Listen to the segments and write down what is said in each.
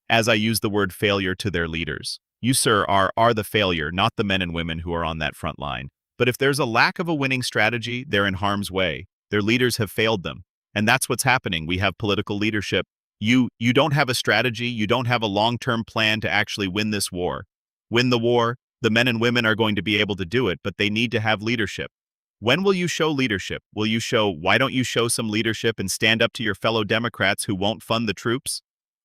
as I use the word failure to their leaders. You, sir, are the failure, not the men and women who are on that front line. But if there's a lack of a winning strategy, they're in harm's way. Their leaders have failed them. And that's what's happening. We have political leadership. You don't have a strategy. You don't have a long-term plan to actually win this war. Win the war. The men and women are going to be able to do it, but they need to have leadership. When will you show leadership? Why don't you show some leadership and stand up to your fellow Democrats who won't fund the troops?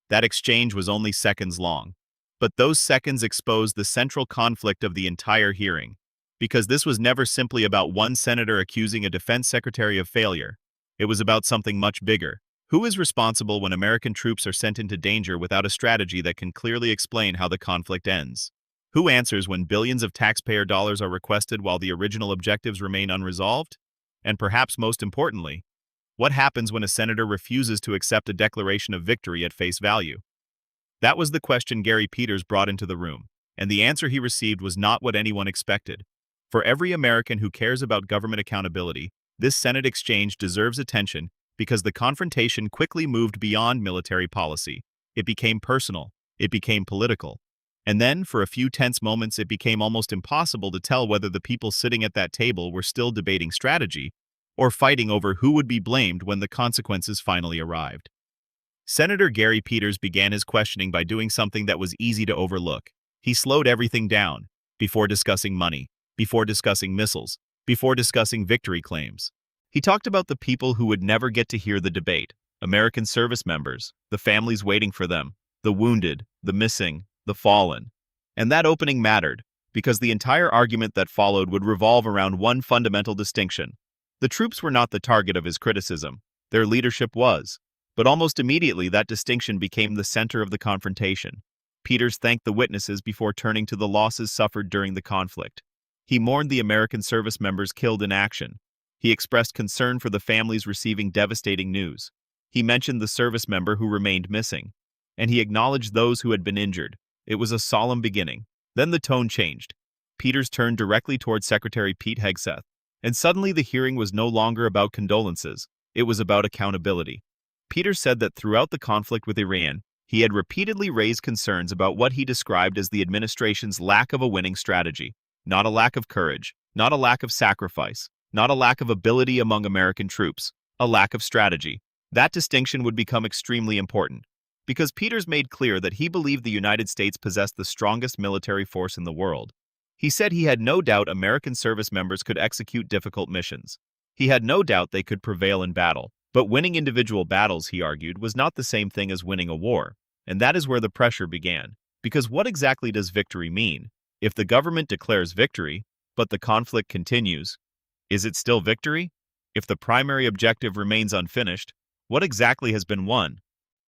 That exchange was only seconds long. But those seconds exposed the central conflict of the entire hearing. Because this was never simply about one senator accusing a defense secretary of failure. It was about something much bigger. Who is responsible when American troops are sent into danger without a strategy that can clearly explain how the conflict ends? Who answers when billions of taxpayer dollars are requested while the original objectives remain unresolved? And perhaps most importantly, what happens when a senator refuses to accept a declaration of victory at face value? That was the question Gary Peters brought into the room, and the answer he received was not what anyone expected. For every American who cares about government accountability, this Senate exchange deserves attention because the confrontation quickly moved beyond military policy. It became personal. It became political. And then, for a few tense moments, it became almost impossible to tell whether the people sitting at that table were still debating strategy or fighting over who would be blamed when the consequences finally arrived. Senator Gary Peters began his questioning by doing something that was easy to overlook. He slowed everything down before discussing money, before discussing missiles, before discussing victory claims. He talked about the people who would never get to hear the debate, American service members, the families waiting for them, the wounded, the missing, the fallen. And that opening mattered, because the entire argument that followed would revolve around one fundamental distinction. The troops were not the target of his criticism. Their leadership was. But almost immediately that distinction became the center of the confrontation. Peters thanked the witnesses before turning to the losses suffered during the conflict. He mourned the American service members killed in action. He expressed concern for the families receiving devastating news. He mentioned the service member who remained missing. And he acknowledged those who had been injured. It was a solemn beginning. Then the tone changed. Peters turned directly toward Secretary Pete Hegseth. And suddenly the hearing was no longer about condolences. It was about accountability. Peters said that throughout the conflict with Iran, he had repeatedly raised concerns about what he described as the administration's lack of a winning strategy. Not a lack of courage, not a lack of sacrifice, not a lack of ability among American troops, a lack of strategy. That distinction would become extremely important, because Peters made clear that he believed the United States possessed the strongest military force in the world. He said he had no doubt American service members could execute difficult missions. He had no doubt they could prevail in battle. But winning individual battles, he argued, was not the same thing as winning a war. And that is where the pressure began. Because what exactly does victory mean? If the government declares victory, but the conflict continues, is it still victory? If the primary objective remains unfinished, what exactly has been won?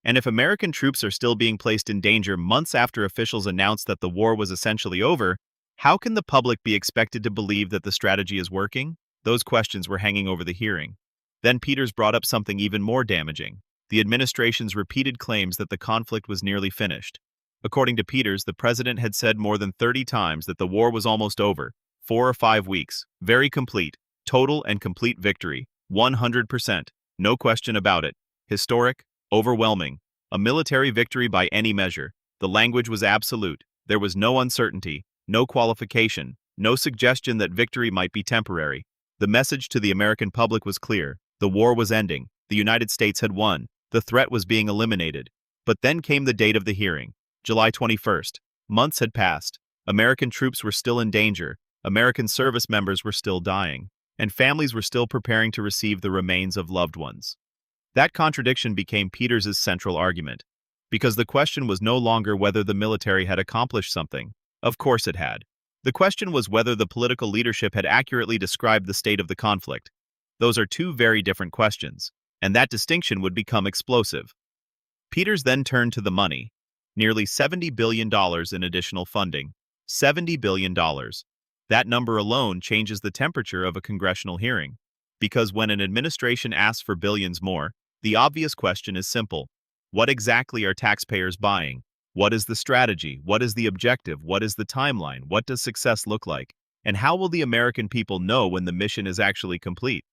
And if American troops are still being placed in danger months after officials announced that the war was essentially over, how can the public be expected to believe that the strategy is working? Those questions were hanging over the hearing. Then Peters brought up something even more damaging: the administration's repeated claims that the conflict was nearly finished. According to Peters, the president had said more than 30 times that the war was almost over, 4 or 5 weeks, very complete, total and complete victory, 100%, no question about it, historic, overwhelming, a military victory by any measure. The language was absolute. There was no uncertainty, no qualification, no suggestion that victory might be temporary. The message to the American public was clear. The war was ending. The United States had won. The threat was being eliminated. But then came the date of the hearing, July 21st. Months had passed. American troops were still in danger. American service members were still dying. And families were still preparing to receive the remains of loved ones. That contradiction became Peters' central argument. Because the question was no longer whether the military had accomplished something. Of course it had. The question was whether the political leadership had accurately described the state of the conflict. Those are two very different questions, and that distinction would become explosive. Peters then turned to the money. Nearly $70 billion in additional funding. $70 billion. That number alone changes the temperature of a congressional hearing. Because when an administration asks for billions more, the obvious question is simple. What exactly are taxpayers buying? What is the strategy? What is the objective? What is the timeline? What does success look like? And how will the American people know when the mission is actually complete?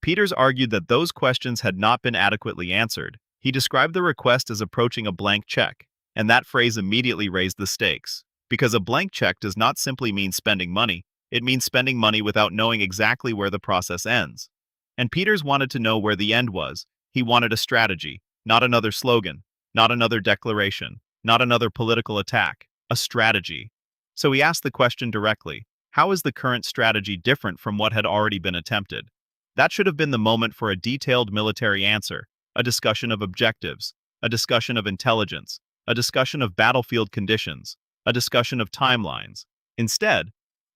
Peters argued that those questions had not been adequately answered. He described the request as approaching a blank check, And that phrase immediately raised the stakes. Because a blank check does not simply mean spending money, it means spending money without knowing exactly where the process ends. And Peters wanted to know where the end was. He wanted a strategy, not another slogan, not another declaration, not another political attack, a strategy. So he asked the question directly: how is the current strategy different from what had already been attempted? That should have been the moment for a detailed military answer, a discussion of objectives, a discussion of intelligence, a discussion of battlefield conditions, a discussion of timelines. Instead,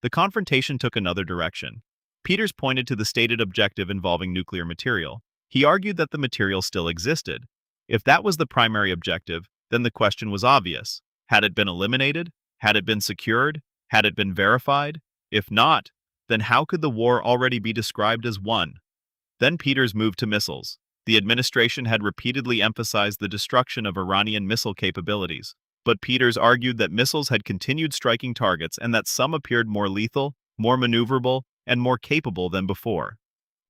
the confrontation took another direction. Peters pointed to the stated objective involving nuclear material. He argued that the material still existed. If that was the primary objective, then the question was obvious. Had it been eliminated? Had it been secured? Had it been verified? If not, then how could the war already be described as won? Then Peters moved to missiles. The administration had repeatedly emphasized the destruction of Iranian missile capabilities, but Peters argued that missiles had continued striking targets and that some appeared more lethal, more maneuverable, and more capable than before.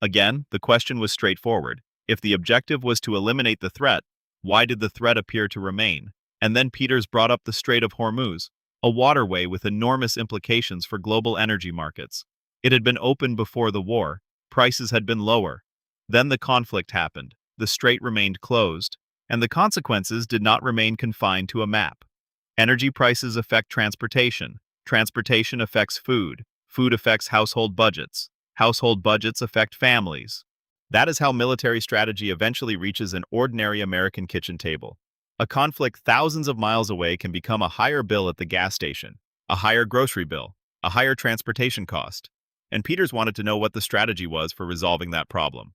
Again, the question was straightforward. If the objective was to eliminate the threat, why did the threat appear to remain? And then Peters brought up the Strait of Hormuz, a waterway with enormous implications for global energy markets. It had been opened before the war, prices had been lower. Then the conflict happened, the strait remained closed, and the consequences did not remain confined to a map. Energy prices affect transportation, transportation affects food, food affects household budgets affect families. That is how military strategy eventually reaches an ordinary American kitchen table. A conflict thousands of miles away can become a higher bill at the gas station, a higher grocery bill, a higher transportation cost. And Peters wanted to know what the strategy was for resolving that problem.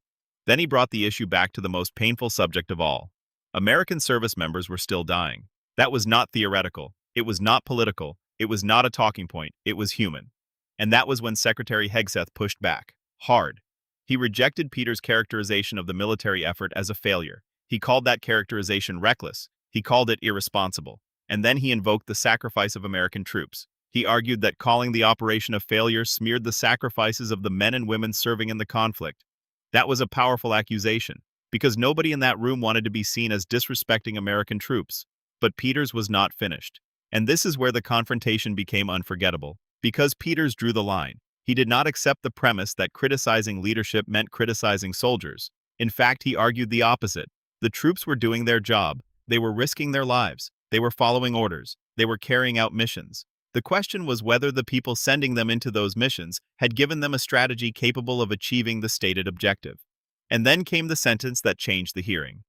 Then he brought the issue back to the most painful subject of all. American service members were still dying. That was not theoretical. It was not political. It was not a talking point. It was human. And that was when Secretary Hegseth pushed back. Hard. He rejected Peters' characterization of the military effort as a failure. He called that characterization reckless. He called it irresponsible. And then he invoked the sacrifice of American troops. He argued that calling the operation a failure smeared the sacrifices of the men and women serving in the conflict. That was a powerful accusation, because nobody in that room wanted to be seen as disrespecting American troops. But Peters was not finished. And this is where the confrontation became unforgettable. Because Peters drew the line, he did not accept the premise that criticizing leadership meant criticizing soldiers. In fact, he argued the opposite. The troops were doing their job. They were risking their lives. They were following orders. They were carrying out missions. The question was whether the people sending them into those missions had given them a strategy capable of achieving the stated objective. And then came the sentence that changed the hearing.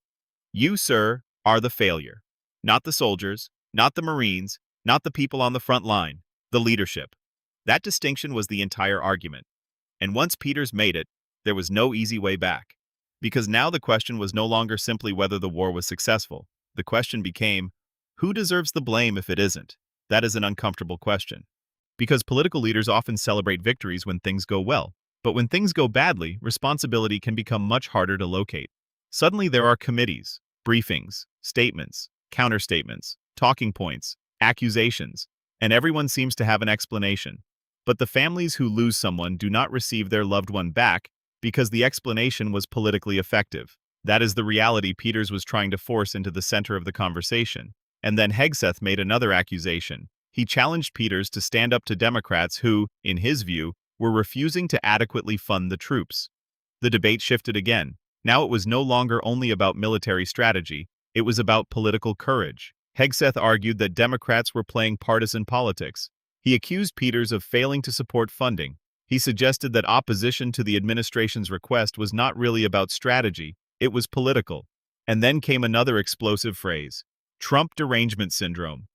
You, sir, are the failure. Not the soldiers, not the Marines, not the people on the front line, the leadership. That distinction was the entire argument. And once Peters made it, there was no easy way back. Because now the question was no longer simply whether the war was successful. The question became, who deserves the blame if it isn't? That is an uncomfortable question. Because political leaders often celebrate victories when things go well. But when things go badly, responsibility can become much harder to locate. Suddenly there are committees, briefings, statements, counterstatements, talking points, accusations, and everyone seems to have an explanation. But the families who lose someone do not receive their loved one back because the explanation was politically effective. That is the reality Peters was trying to force into the center of the conversation. And then Hegseth made another accusation. He challenged Peters to stand up to Democrats who, in his view, were refusing to adequately fund the troops. The debate shifted again. Now it was no longer only about military strategy, it was about political courage. Hegseth argued that Democrats were playing partisan politics. He accused Peters of failing to support funding. He suggested that opposition to the administration's request was not really about strategy, it was political. And then came another explosive phrase: Trump derangement syndrome.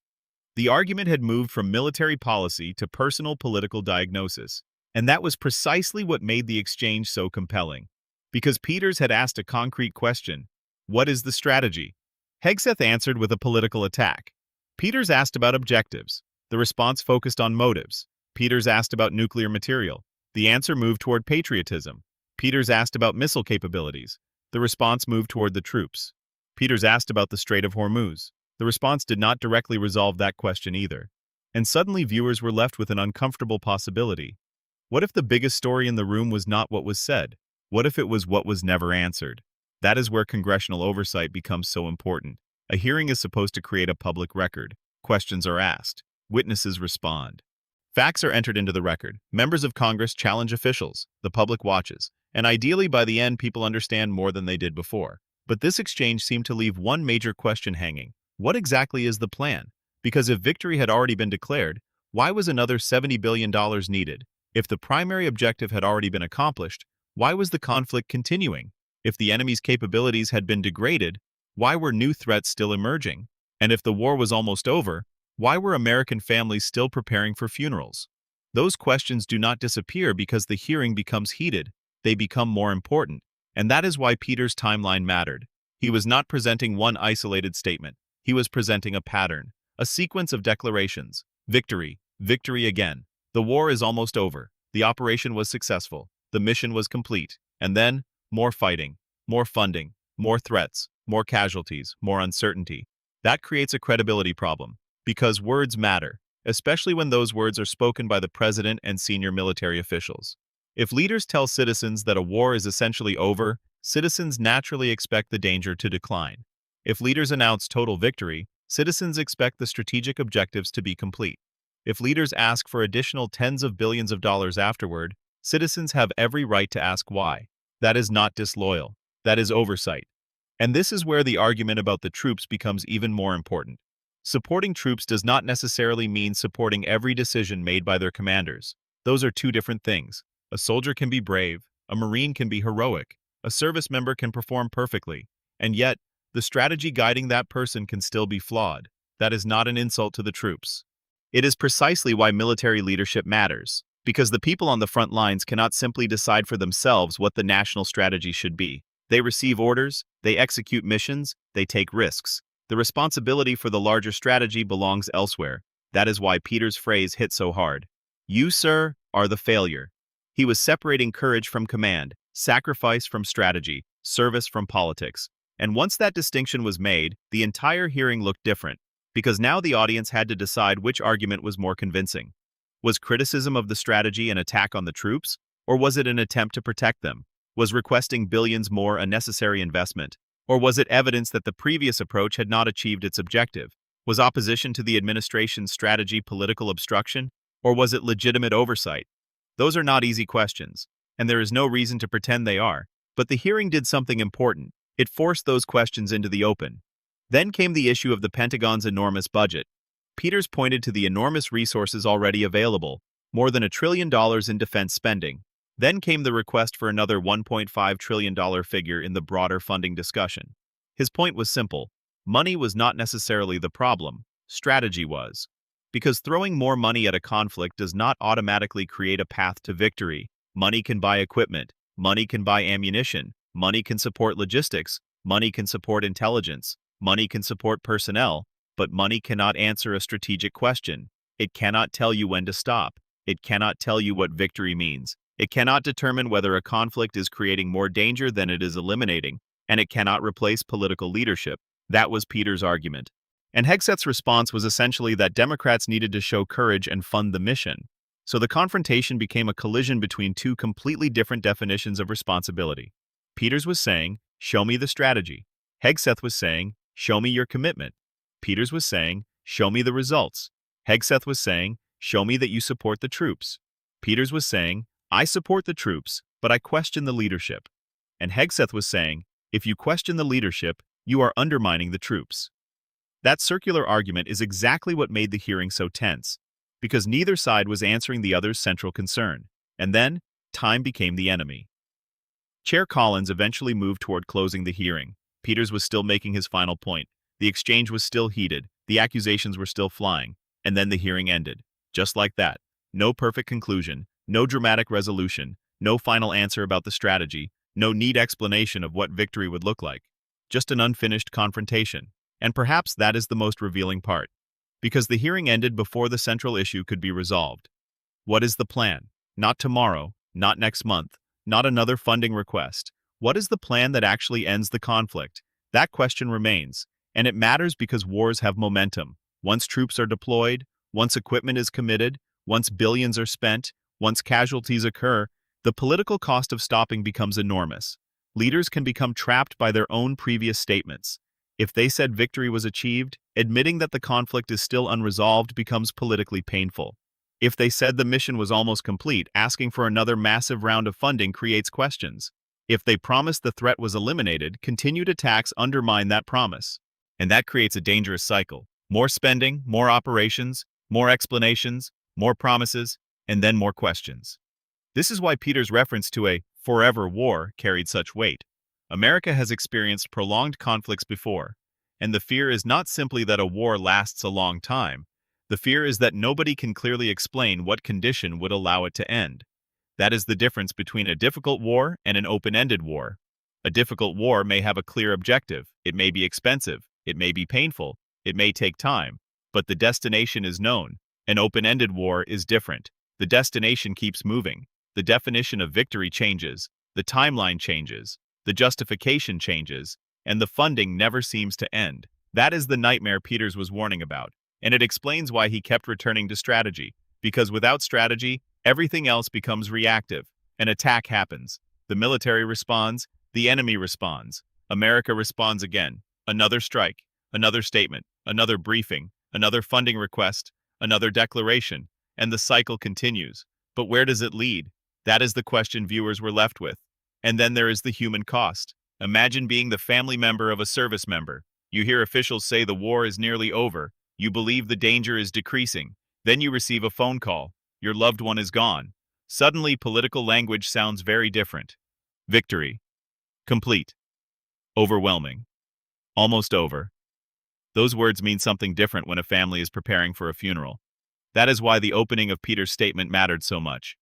The argument had moved from military policy to personal political diagnosis. And that was precisely what made the exchange so compelling. Because Peters had asked a concrete question: what is the strategy? Hegseth answered with a political attack. Peters asked about objectives. The response focused on motives. Peters asked about nuclear material. The answer moved toward patriotism. Peters asked about missile capabilities. The response moved toward the troops. Peters asked about the Strait of Hormuz. The response did not directly resolve that question either. And suddenly viewers were left with an uncomfortable possibility. What if the biggest story in the room was not what was said? What if it was what was never answered? That is where congressional oversight becomes so important. A hearing is supposed to create a public record. Questions are asked. Witnesses respond. Facts are entered into the record. Members of Congress challenge officials. The public watches. And ideally, by the end, people understand more than they did before. But this exchange seemed to leave one major question hanging. What exactly is the plan? Because if victory had already been declared, why was another $70 billion needed? If the primary objective had already been accomplished, why was the conflict continuing? If the enemy's capabilities had been degraded, why were new threats still emerging? And if the war was almost over, why were American families still preparing for funerals? Those questions do not disappear because the hearing becomes heated. They become more important. And that is why Peter's timeline mattered. He was not presenting one isolated statement. He was presenting a pattern, a sequence of declarations. Victory, victory again. The war is almost over. The operation was successful. The mission was complete. And then, more fighting, more funding, more threats, more casualties, more uncertainty. That creates a credibility problem. Because words matter, especially when those words are spoken by the president and senior military officials. If leaders tell citizens that a war is essentially over, citizens naturally expect the danger to decline. If leaders announce total victory, citizens expect the strategic objectives to be complete. If leaders ask for additional tens of billions of dollars afterward, citizens have every right to ask why. That is not disloyal. That is oversight. And this is where the argument about the troops becomes even more important. Supporting troops does not necessarily mean supporting every decision made by their commanders. Those are two different things. A soldier can be brave, a Marine can be heroic, a service member can perform perfectly, and yet, the strategy guiding that person can still be flawed. That is not an insult to the troops. It is precisely why military leadership matters, because the people on the front lines cannot simply decide for themselves what the national strategy should be. They receive orders, they execute missions, they take risks. The responsibility for the larger strategy belongs elsewhere. That is why Peter's phrase hit so hard. You, sir, are the failure. He was separating courage from command, sacrifice from strategy, service from politics. And once that distinction was made, the entire hearing looked different, because now the audience had to decide which argument was more convincing. Was criticism of the strategy an attack on the troops, or was it an attempt to protect them? Was requesting billions more a necessary investment? Or was it evidence that the previous approach had not achieved its objective? Was opposition to the administration's strategy political obstruction? Or was it legitimate oversight? Those are not easy questions, and there is no reason to pretend they are. But the hearing did something important. It forced those questions into the open. Then came the issue of the Pentagon's enormous budget. Peters pointed to the enormous resources already available, more than $1 trillion in defense spending. Then came the request for another $1.5 trillion figure in the broader funding discussion. His point was simple. Money was not necessarily the problem. Strategy was. Because throwing more money at a conflict does not automatically create a path to victory. Money can buy equipment. Money can buy ammunition. Money can support logistics. Money can support intelligence. Money can support personnel. But money cannot answer a strategic question. It cannot tell you when to stop. It cannot tell you what victory means. It cannot determine whether a conflict is creating more danger than it is eliminating, and it cannot replace political leadership. That was Peter's argument. And Hegseth's response was essentially that Democrats needed to show courage and fund the mission. So the confrontation became a collision between two completely different definitions of responsibility. Peters was saying, show me the strategy. Hegseth was saying, show me your commitment. Peters was saying, show me the results. Hegseth was saying, show me that you support the troops. Peters was saying, I support the troops, but I question the leadership. And Hegseth was saying, if you question the leadership, you are undermining the troops. That circular argument is exactly what made the hearing so tense, because neither side was answering the other's central concern. And then, time became the enemy. Chair Collins eventually moved toward closing the hearing. Peters was still making his final point. The exchange was still heated. The accusations were still flying. And then the hearing ended. Just like that. No perfect conclusion. No dramatic resolution, no final answer about the strategy, no neat explanation of what victory would look like. Just an unfinished confrontation. And perhaps that is the most revealing part. Because the hearing ended before the central issue could be resolved. What is the plan? Not tomorrow, not next month, not another funding request. What is the plan that actually ends the conflict? That question remains. And it matters because wars have momentum. Once troops are deployed, once equipment is committed, once billions are spent, once casualties occur, the political cost of stopping becomes enormous. Leaders can become trapped by their own previous statements. If they said victory was achieved, admitting that the conflict is still unresolved becomes politically painful. If they said the mission was almost complete, asking for another massive round of funding creates questions. If they promised the threat was eliminated, continued attacks undermine that promise. And that creates a dangerous cycle. More spending, more operations, more explanations, more promises, and then more questions. This is why Peter's reference to a forever war carried such weight. America has experienced prolonged conflicts before, and the fear is not simply that a war lasts a long time. The fear is that nobody can clearly explain what condition would allow it to end. That is the difference between a difficult war and an open-ended war. A difficult war may have a clear objective, it may be expensive, it may be painful, it may take time, but the destination is known. An open-ended war is different. The destination keeps moving. The definition of victory changes, the timeline changes, the justification changes, and the funding never seems to end. That is the nightmare Peters was warning about, and it explains why he kept returning to strategy. Because without strategy, everything else becomes reactive. An attack happens. The military responds, the enemy responds. America responds again. Another strike, another statement, another briefing, another funding request, another declaration, and the cycle continues. But where does it lead? That is the question viewers were left with. And then there is the human cost. Imagine being the family member of a service member. You hear officials say the war is nearly over. You believe the danger is decreasing. Then you receive a phone call. Your loved one is gone. Suddenly, political language sounds very different. Victory. Complete. Overwhelming. Almost over. Those words mean something different when a family is preparing for a funeral. That is why the opening of Peter's statement mattered so much.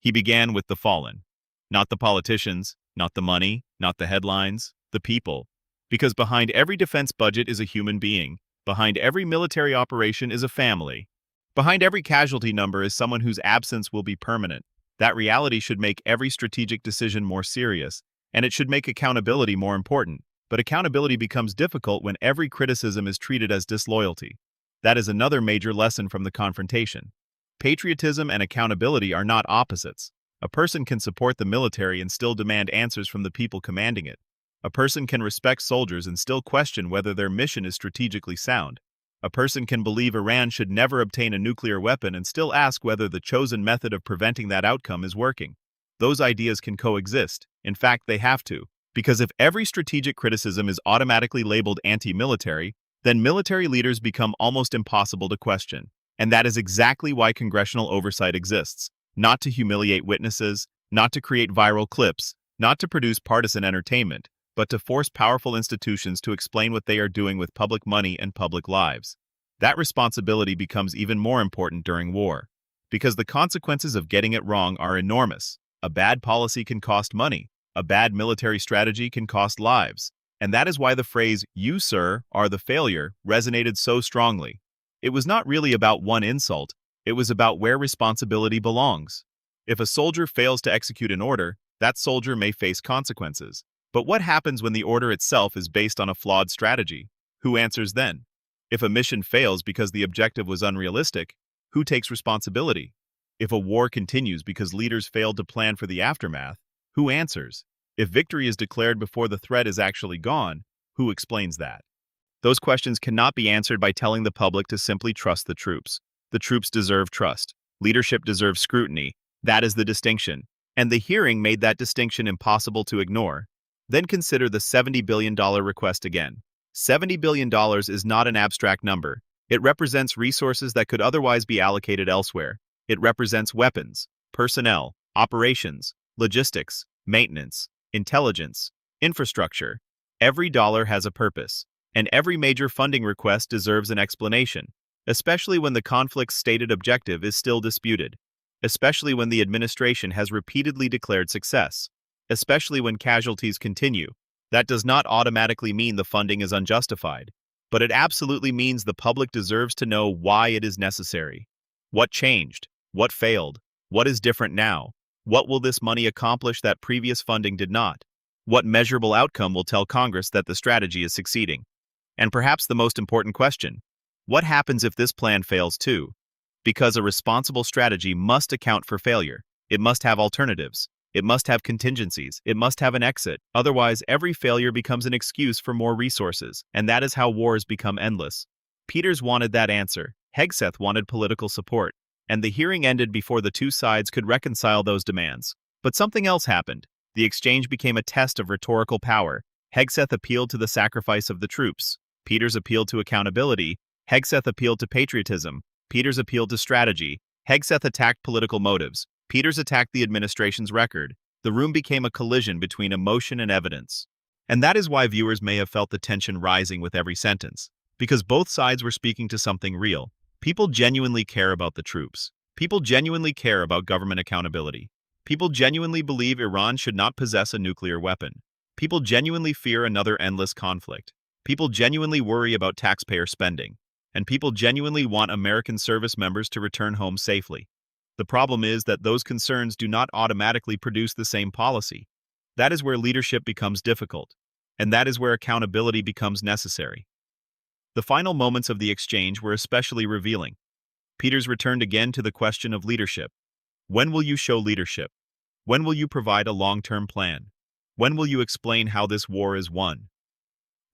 He began with the fallen. Not the politicians, not the money, not the headlines, the people. Because behind every defense budget is a human being. Behind every military operation is a family. Behind every casualty number is someone whose absence will be permanent. That reality should make every strategic decision more serious, and it should make accountability more important. But accountability becomes difficult when every criticism is treated as disloyalty. That is another major lesson from the confrontation. Patriotism and accountability are not opposites. A person can support the military and still demand answers from the people commanding it. A person can respect soldiers and still question whether their mission is strategically sound. A person can believe Iran should never obtain a nuclear weapon and still ask whether the chosen method of preventing that outcome is working. Those ideas can coexist. In fact, they have to. Because if every strategic criticism is automatically labeled anti-military, then military leaders become almost impossible to question. And that is exactly why congressional oversight exists. Not to humiliate witnesses, not to create viral clips, not to produce partisan entertainment, but to force powerful institutions to explain what they are doing with public money and public lives. That responsibility becomes even more important during war. Because the consequences of getting it wrong are enormous. A bad policy can cost money. A bad military strategy can cost lives. And that is why the phrase, "You, sir, are the failure," resonated so strongly. It was not really about one insult, it was about where responsibility belongs. If a soldier fails to execute an order, that soldier may face consequences. But what happens when the order itself is based on a flawed strategy? Who answers then? If a mission fails because the objective was unrealistic, who takes responsibility? If a war continues because leaders failed to plan for the aftermath, who answers? If victory is declared before the threat is actually gone, who explains that? Those questions cannot be answered by telling the public to simply trust the troops. The troops deserve trust. Leadership deserves scrutiny. That is the distinction. And the hearing made that distinction impossible to ignore. Then consider the $70 billion request again. $70 billion is not an abstract number. It represents resources that could otherwise be allocated elsewhere. It represents weapons, personnel, operations, logistics, maintenance, intelligence, infrastructure. Every dollar has a purpose, and every major funding request deserves an explanation, especially when the conflict's stated objective is still disputed, especially when the administration has repeatedly declared success, especially when casualties continue. That does not automatically mean the funding is unjustified, but it absolutely means the public deserves to know why it is necessary. What changed? What failed? What is different now? What will this money accomplish that previous funding did not? What measurable outcome will tell Congress that the strategy is succeeding? And perhaps the most important question, what happens if this plan fails too? Because a responsible strategy must account for failure. It must have alternatives. It must have contingencies. It must have an exit. Otherwise, every failure becomes an excuse for more resources, and that is how wars become endless. Peters wanted that answer. Hegseth wanted political support, and the hearing ended before the two sides could reconcile those demands. But something else happened. The exchange became a test of rhetorical power. Hegseth appealed to the sacrifice of the troops. Peters appealed to accountability. Hegseth appealed to patriotism. Peters appealed to strategy. Hegseth attacked political motives. Peters attacked the administration's record. The room became a collision between emotion and evidence. And that is why viewers may have felt the tension rising with every sentence. Because both sides were speaking to something real. People genuinely care about the troops. People genuinely care about government accountability. People genuinely believe Iran should not possess a nuclear weapon. People genuinely fear another endless conflict. People genuinely worry about taxpayer spending. And people genuinely want American service members to return home safely. The problem is that those concerns do not automatically produce the same policy. That is where leadership becomes difficult. And that is where accountability becomes necessary. The final moments of the exchange were especially revealing. Peters returned again to the question of leadership. When will you show leadership? When will you provide a long-term plan? When will you explain how this war is won?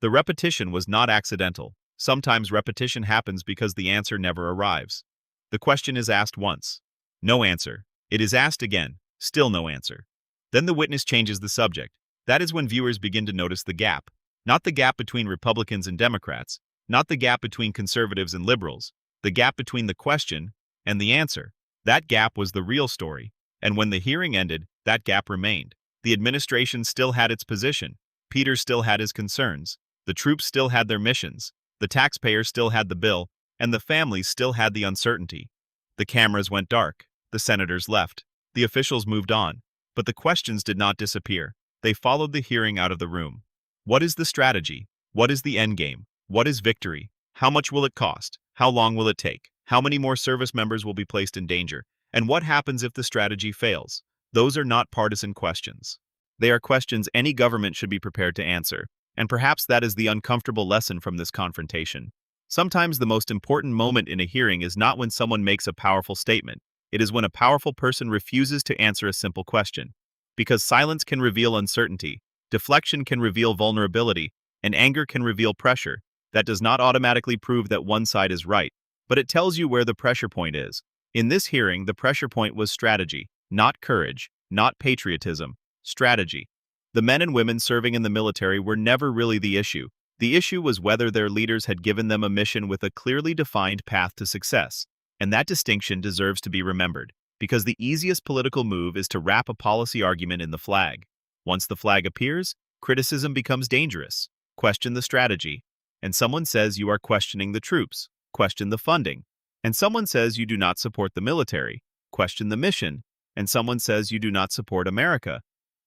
The repetition was not accidental. Sometimes repetition happens because the answer never arrives. The question is asked once. No answer. It is asked again. Still no answer. Then the witness changes the subject. That is when viewers begin to notice the gap. Not the gap between Republicans and Democrats. Not the gap between conservatives and liberals. The gap between the question and the answer. That gap was the real story. And when the hearing ended, that gap remained. The administration still had its position. Peters still had his concerns. The troops still had their missions. The taxpayers still had the bill. And the families still had the uncertainty. The cameras went dark. The senators left. The officials moved on. But the questions did not disappear. They followed the hearing out of the room. What is the strategy? What is the endgame? What is victory? How much will it cost? How long will it take? How many more service members will be placed in danger? And what happens if the strategy fails? Those are not partisan questions. They are questions any government should be prepared to answer. And perhaps that is the uncomfortable lesson from this confrontation. Sometimes the most important moment in a hearing is not when someone makes a powerful statement. It is when a powerful person refuses to answer a simple question. Because silence can reveal uncertainty, deflection can reveal vulnerability, and anger can reveal pressure. That does not automatically prove that one side is right, but it tells you where the pressure point is. In this hearing, the pressure point was strategy, not courage, not patriotism, strategy. The men and women serving in the military were never really the issue. The issue was whether their leaders had given them a mission with a clearly defined path to success. And that distinction deserves to be remembered, because the easiest political move is to wrap a policy argument in the flag. Once the flag appears, criticism becomes dangerous. Question the strategy. And someone says you are questioning the troops. Question the funding. And someone says you do not support the military. Question the mission. And someone says you do not support America.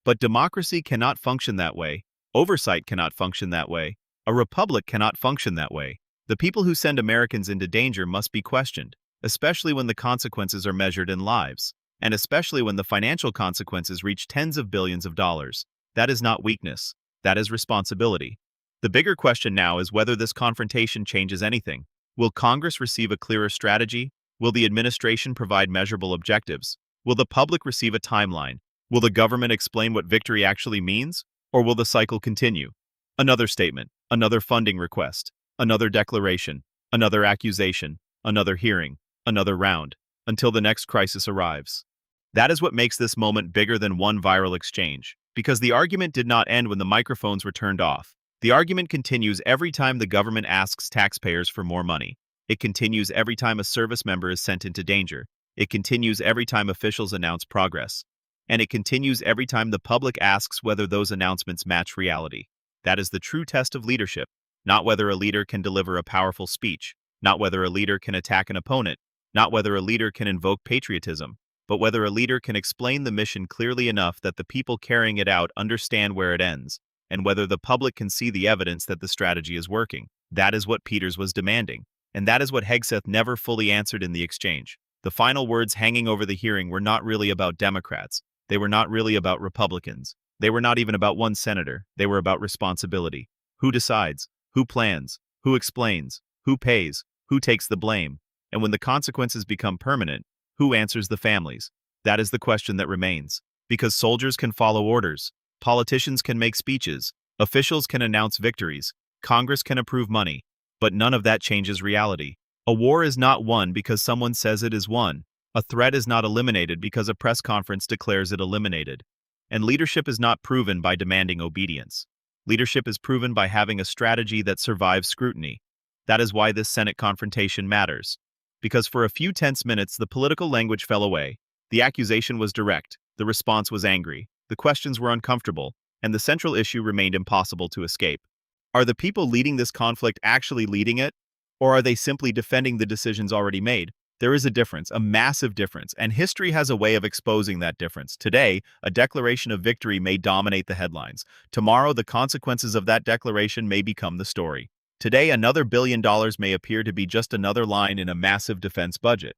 But democracy cannot function that way. Oversight cannot function that way. A republic cannot function that way. The people who send Americans into danger must be questioned, especially when the consequences are measured in lives, and especially when the financial consequences reach tens of billions of dollars. That is not weakness. That is responsibility. The bigger question now is whether this confrontation changes anything. Will Congress receive a clearer strategy? Will the administration provide measurable objectives? Will the public receive a timeline? Will the government explain what victory actually means? Or will the cycle continue? Another statement, another funding request, another declaration, another accusation, another hearing, another round, until the next crisis arrives. That is what makes this moment bigger than one viral exchange, because the argument did not end when the microphones were turned off. The argument continues every time the government asks taxpayers for more money. It continues every time a service member is sent into danger. It continues every time officials announce progress. And it continues every time the public asks whether those announcements match reality. That is the true test of leadership, not whether a leader can deliver a powerful speech, not whether a leader can attack an opponent, not whether a leader can invoke patriotism, but whether a leader can explain the mission clearly enough that the people carrying it out understand where it ends, and whether the public can see the evidence that the strategy is working. That is what Peters was demanding, and that is what Hegseth never fully answered in the exchange. The final words hanging over the hearing were not really about Democrats. They were not really about Republicans. They were not even about one senator. They were about responsibility. Who decides? Who plans? Who explains? Who pays? Who takes the blame? And when the consequences become permanent, who answers the families? That is the question that remains. Because soldiers can follow orders, politicians can make speeches, officials can announce victories, Congress can approve money, but none of that changes reality. A war is not won because someone says it is won. A threat is not eliminated because a press conference declares it eliminated. And leadership is not proven by demanding obedience. Leadership is proven by having a strategy that survives scrutiny. That is why this Senate confrontation matters. Because for a few tense minutes, the political language fell away. The accusation was direct, the response was angry, the questions were uncomfortable, and the central issue remained impossible to escape. Are the people leading this conflict actually leading it? Or are they simply defending the decisions already made? There is a difference, a massive difference, and history has a way of exposing that difference. Today, a declaration of victory may dominate the headlines. Tomorrow, the consequences of that declaration may become the story. Today, another $1 billion may appear to be just another line in a massive defense budget.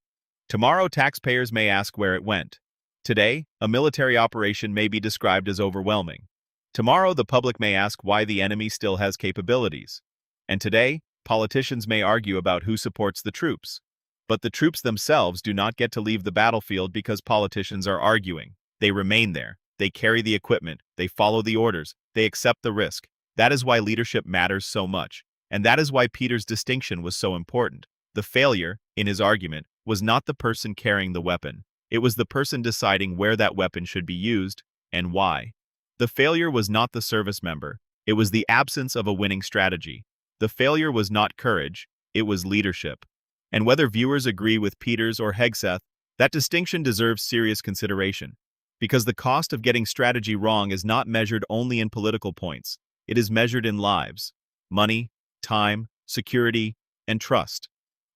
Tomorrow, taxpayers may ask where it went. Today, a military operation may be described as overwhelming. Tomorrow, the public may ask why the enemy still has capabilities. And today, politicians may argue about who supports the troops. But the troops themselves do not get to leave the battlefield because politicians are arguing. They remain there. They carry the equipment. They follow the orders. They accept the risk. That is why leadership matters so much. And that is why Peter's distinction was so important. The failure, in his argument, was not the person carrying the weapon. It was the person deciding where that weapon should be used and why. The failure was not the service member. It was the absence of a winning strategy. The failure was not courage. It was leadership. And whether viewers agree with Peters or Hegseth, that distinction deserves serious consideration. Because the cost of getting strategy wrong is not measured only in political points. It is measured in lives, money, time, security, and trust.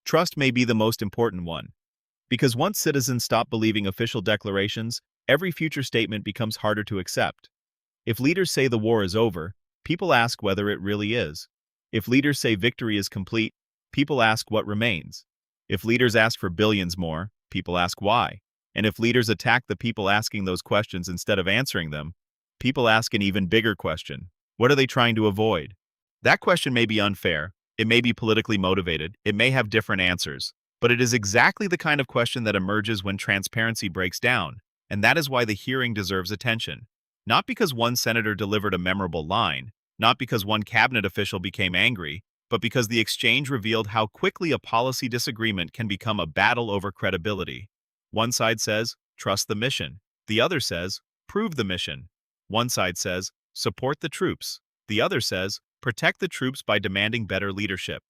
Trust may be the most important one. Because once citizens stop believing official declarations, every future statement becomes harder to accept. If leaders say the war is over, people ask whether it really is. If leaders say victory is complete, people ask what remains. If leaders ask for billions more, people ask why. And if leaders attack the people asking those questions instead of answering them, people ask an even bigger question. What are they trying to avoid? That question may be unfair, it may be politically motivated, it may have different answers, but it is exactly the kind of question that emerges when transparency breaks down, and that is why the hearing deserves attention. Not because one senator delivered a memorable line, not because one cabinet official became angry, but because the exchange revealed how quickly a policy disagreement can become a battle over credibility. One side says, trust the mission. The other says, prove the mission. One side says, support the troops. The other says, protect the troops by demanding better leadership.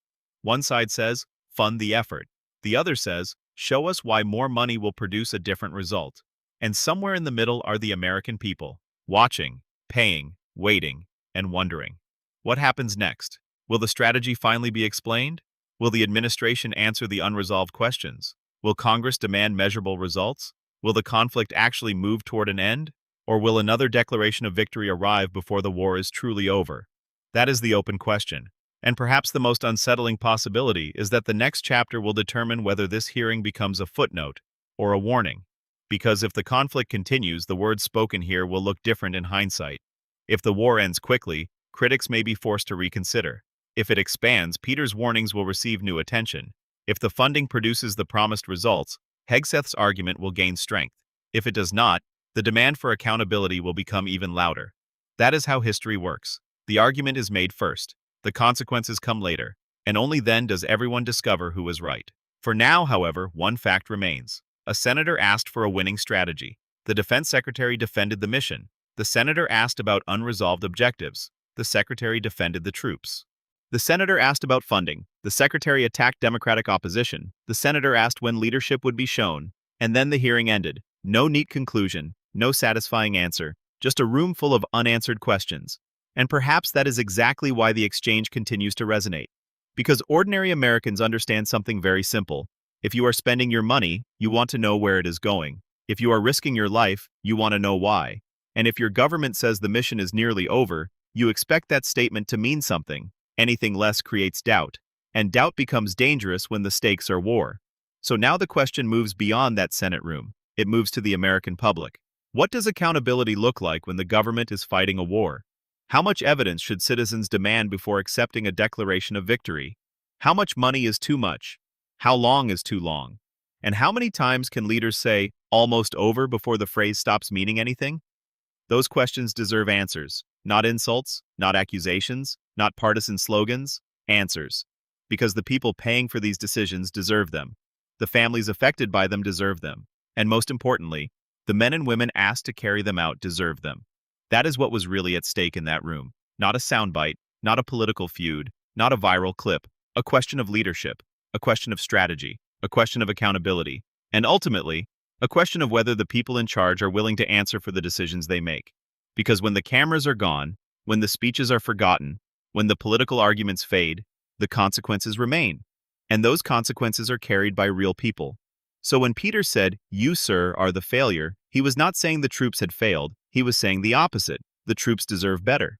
One side says, fund the effort. The other says, show us why more money will produce a different result. And somewhere in the middle are the American people, watching, paying, waiting, and wondering. What happens next? Will the strategy finally be explained? Will the administration answer the unresolved questions? Will Congress demand measurable results? Will the conflict actually move toward an end? Or will another declaration of victory arrive before the war is truly over? That is the open question. And perhaps the most unsettling possibility is that the next chapter will determine whether this hearing becomes a footnote or a warning. Because if the conflict continues, the words spoken here will look different in hindsight. If the war ends quickly, critics may be forced to reconsider. If it expands, Peter's warnings will receive new attention. If the funding produces the promised results, Hegseth's argument will gain strength. If it does not, the demand for accountability will become even louder. That is how history works. The argument is made first. The consequences come later, and only then does everyone discover who was right. For now, however, one fact remains. A senator asked for a winning strategy. The defense secretary defended the mission. The senator asked about unresolved objectives. The secretary defended the troops. The senator asked about funding. The secretary attacked Democratic opposition. The senator asked when leadership would be shown. And then the hearing ended. No neat conclusion, no satisfying answer, just a room full of unanswered questions. And perhaps that is exactly why the exchange continues to resonate. Because ordinary Americans understand something very simple. If you are spending your money, you want to know where it is going. If you are risking your life, you want to know why. And if your government says the mission is nearly over, you expect that statement to mean something. Anything less creates doubt. And doubt becomes dangerous when the stakes are war. So now the question moves beyond that Senate room. It moves to the American public. What does accountability look like when the government is fighting a war? How much evidence should citizens demand before accepting a declaration of victory? How much money is too much? How long is too long? And how many times can leaders say, almost over before the phrase stops meaning anything? Those questions deserve answers, not insults, not accusations, not partisan slogans, answers. Because the people paying for these decisions deserve them. The families affected by them deserve them. And most importantly, the men and women asked to carry them out deserve them. That is what was really at stake in that room. Not a soundbite, not a political feud, not a viral clip, a question of leadership, a question of strategy, a question of accountability, and ultimately, a question of whether the people in charge are willing to answer for the decisions they make. Because when the cameras are gone, when the speeches are forgotten, when the political arguments fade, the consequences remain. And those consequences are carried by real people. So when Peter said, "You, sir, are the failure," he was not saying the troops had failed, he was saying the opposite. The troops deserve better.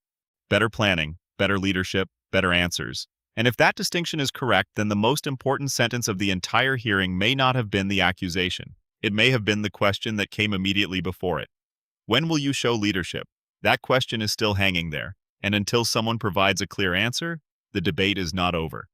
Better planning, better leadership, better answers. And if that distinction is correct, then the most important sentence of the entire hearing may not have been the accusation. It may have been the question that came immediately before it. When will you show leadership? That question is still hanging there, and until someone provides a clear answer, the debate is not over.